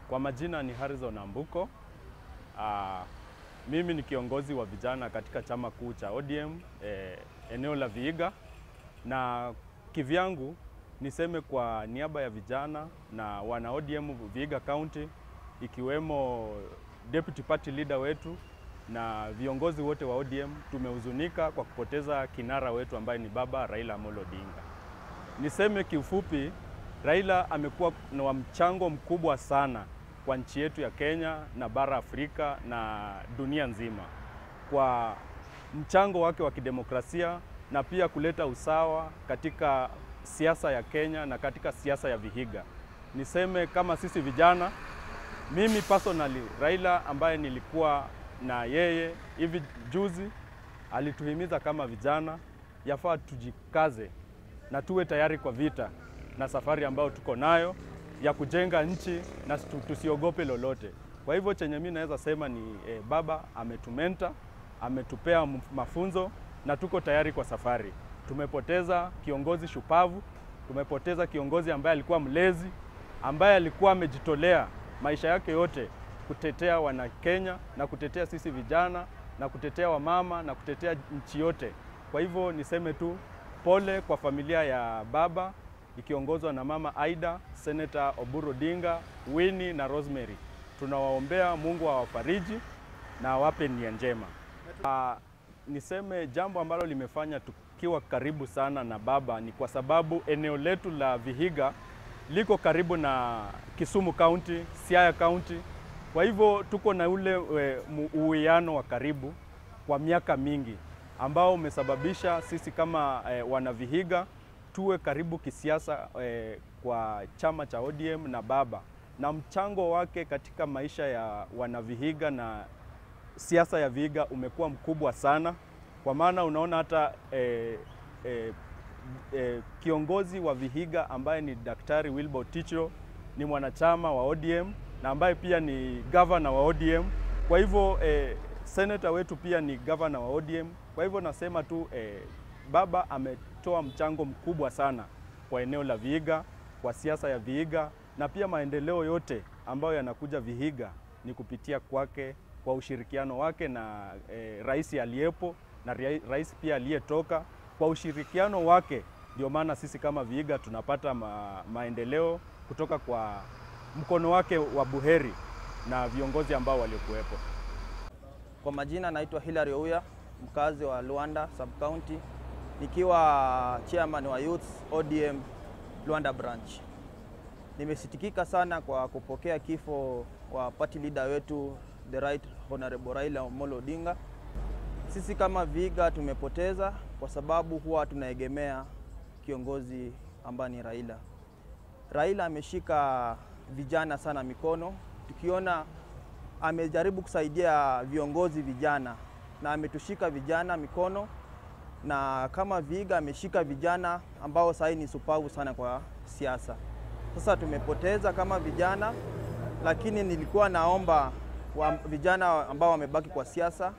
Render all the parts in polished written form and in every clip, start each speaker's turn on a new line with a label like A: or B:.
A: Kwa majina ni Harrison Ambuko. Mimi ni kiongozi wa vijana katika chama kuu cha ODM eneo la Vihiga, na kivyangu niseme kwa niaba ya vijana na wana ODM Vihiga County, ikiwemo deputy party leader wetu na viongozi wote wa ODM, tumehuzunika kwa kupoteza kinara wetu ambaye ni Baba Raila Amolo Odinga. Niseme kiufupi, Raila amekuwa na mchango mkubwa sana kwa nchi yetu ya Kenya na bara Afrika na dunia nzima, kwa mchango wake wa kidemokrasia na pia kuleta usawa katika siasa ya Kenya na katika siasa ya Vihiga. Niseme kama sisi vijana, mimi personally, Raila ambaye nilikuwa na yeye hivi juzi, alituhimiza kama vijana yafaa tujikaze na tuwe tayari kwa vita na safari ambayo tuko nayo ya kujenga nchi na tusiogope lolote. Kwa hivyo chenye mimi naweza sema ni baba ametumenta, ametupea mafunzo na tuko tayari kwa safari. Tumepoteza kiongozi shupavu, tumepoteza kiongozi ambaye alikuwa mlezi, ambaye alikuwa amejitolea maisha yake yote kutetea wana Kenya na kutetea sisi vijana na kutetea wamama na kutetea nchi yote. Kwa hivyo niseme tu pole kwa familia ya baba ikiongozwa na mama Aida, Senator Oburu Odinga, Winnie na Rosemary. Tunawaombea Mungu awafariji na awape nia njema. Niseme jambo ambalo limefanya tukiwa karibu sana na baba ni kwa sababu eneo letu la Vihiga liko karibu na Kisumu County, Siaya County. Kwa hivyo tuko na ule uwiano wa karibu kwa miaka mingi ambao umesababisha sisi kama wana Vihiga tuwe karibu kisiasa kwa chama cha ODM na baba, na mchango wake katika maisha ya wana Vihiga na siasa ya Vihiga umekuwa mkubwa sana, kwa maana unaona hata kiongozi wa Vihiga ambaye ni Daktari Wilbur Ticho ni mwanachama wa ODM na ambaye pia ni governor wa ODM. Kwa hivyo senator wetu pia ni governor wa ODM. Kwa hivyo nasema tu baba ametoa mchango mkubwa sana kwa eneo la Vihiga, kwa siasa ya Vihiga, na pia maendeleo yote ambayo yanakuja Vihiga ni kupitia kwake, kwa ushirikiano wake na rais aliyepo na rais pia aliyetoka. Kwa ushirikiano wake ndio maana sisi kama Vihiga tunapata maendeleo kutoka kwa mkono wake wa buheri na viongozi ambao waliokuwepo.
B: Kwa majina naitwa Hilary Ouya, mkazi wa Luanda Sub County, nikiwa chairman wa Youth ODM Luanda branch. Nimesitikika sana kwa kupokea kifo wa party leader wetu the right honorable Raila Amolo Odinga. Sisi kama Vihiga tumepoteza kwa sababu huwa tunaegemea kiongozi ambaye ni Raila. Raila ameshika vijana sana mikono, tukiona amejaribu kusaidia viongozi vijana na ametushika vijana mikono, na kama Vihiga ameshika vijana ambao sasa ni supavu sana kwa siasa. Sasa tumepoteza kama vijana, lakini nilikuwa naomba vijana ambao wamebaki kwa siasa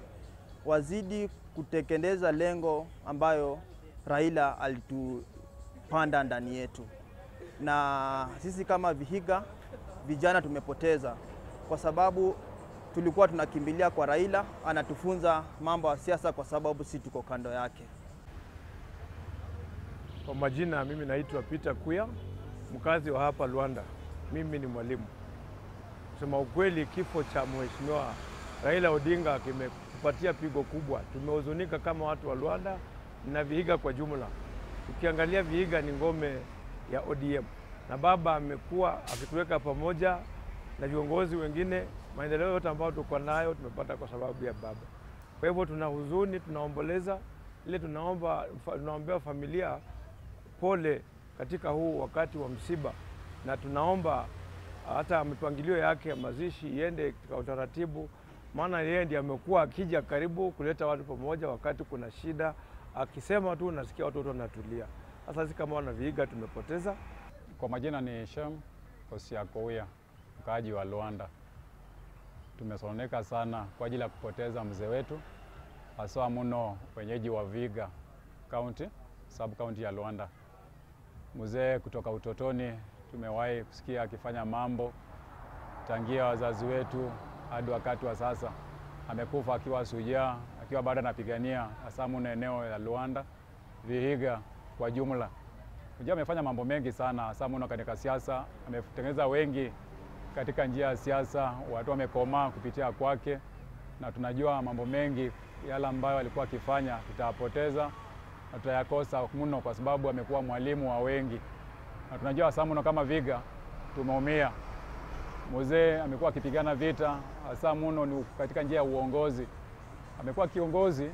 B: wazidi kutekeleza lengo ambayo Raila alitupanda ndani yetu. Na sisi kama Vihiga vijana tumepoteza kwa sababu tulikuwa tunakimbilia kwa Raila, anatufunza mambo ya siasa kwa sababu sisi tuko kando yake.
C: Kwa majina mimi naitwa Peter Kuya, mkazi wa hapa Luanda. Mimi ni mwalimu. Kusema ukweli, kifo cha Mheshimiwa Raila Odinga kimetupatia pigo kubwa. Tumehuzunika kama watu wa Luanda na Vihiga kwa jumla. Ukiangalia Vihiga ni ngome ya ODM na baba amekuwa akituweka pamoja na viongozi wengine. Maendeleo yote ambayo tuko nayo tumepata kwa sababu ya baba. Kwa hivyo tuna huzuni, tunaomboleza, ile tunaombea familia pole katika huu wakati wa msiba, na tunaomba hata mipangilio yake ya mazishi iende katika utaratibu, maana yeye ndiye amekuwa akija karibu kuleta watu pamoja wakati kuna shida, akisema tu nasikia watu wote wanatulia. Sasa sisi kama wana Vihiga tumepoteza.
D: Kwa majina ni Shem Osiakouya, mkaaji wa Luanda. Tumesononeka sana kwa ajili ya kupoteza mzee wetu, hasa mno wenyeji wa Vihiga County, Sub County ya Luanda. Mzee kutoka utotoni tumewahi kusikia akifanya mambo tangia wazazi wetu hadi wakati wa sasa. Amekufa akiwa shujaa, akiwa bado anapigania hasa mno eneo la Luanda, Vihiga kwa jumla. Unajua amefanya mambo mengi sana hasa mno katika siasa, ametengeneza wengi katika njia ya siasa, watu wamekomaa kupitia kwake, na tunajua mambo mengi yale ambayo alikuwa akifanya tutayapoteza na tutayakosa mno kwa sababu amekuwa mwalimu wa wengi. Na tunajua hasa mno kama Vihiga tumeumia. Mzee amekuwa akipigana vita hasa mno ni katika njia ya uongozi. Amekuwa kiongozi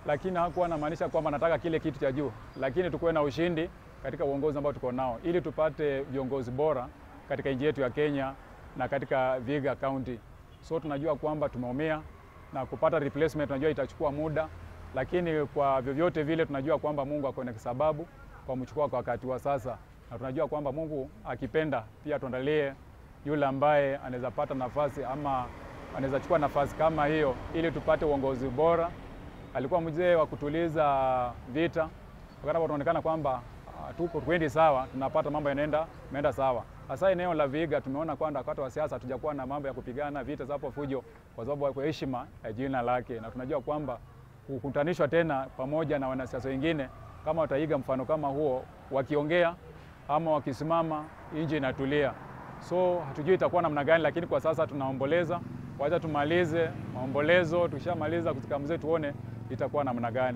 D: lakini hakuwa anamaanisha kwamba anataka kile kitu cha juu, lakini tukuwe na ushindi katika uongozi ambao tuko nao ili tupate viongozi bora katika nchi yetu ya Kenya na katika Vihiga County. So tunajua kwamba tumeumia na kupata replacement tunajua itachukua muda, lakini kwa vyovyote vile tunajua kwamba Mungu ako na sababu kwa mchukua kwa wakati wa sasa, na tunajua kwamba Mungu akipenda pia tuandalie yule ambaye anaweza pata nafasi ama anaweza chukua nafasi kama hiyo ili tupate uongozi bora. Alikuwa mzee wa kutuliza vita, wakati tunaonekana kwamba tuko kwendi sawa, tunapata mambo yanaenda sawa. Hasa eneo la Vihiga tumeona kwamba wakati wa siasa hatujakuwa na mambo ya kupigana vita za hapo fujo kwa sababu kwa heshima ya jina lake, na tunajua kwamba kukutanishwa tena pamoja na wanasiasa wengine kama wataiga mfano kama huo, wakiongea ama wakisimama, nchi inatulia. So hatujui itakuwa namna gani, lakini kwa sasa tunaomboleza. Wacha tumalize maombolezo, tukishamaliza kutika mzee tuone itakuwa namna gani.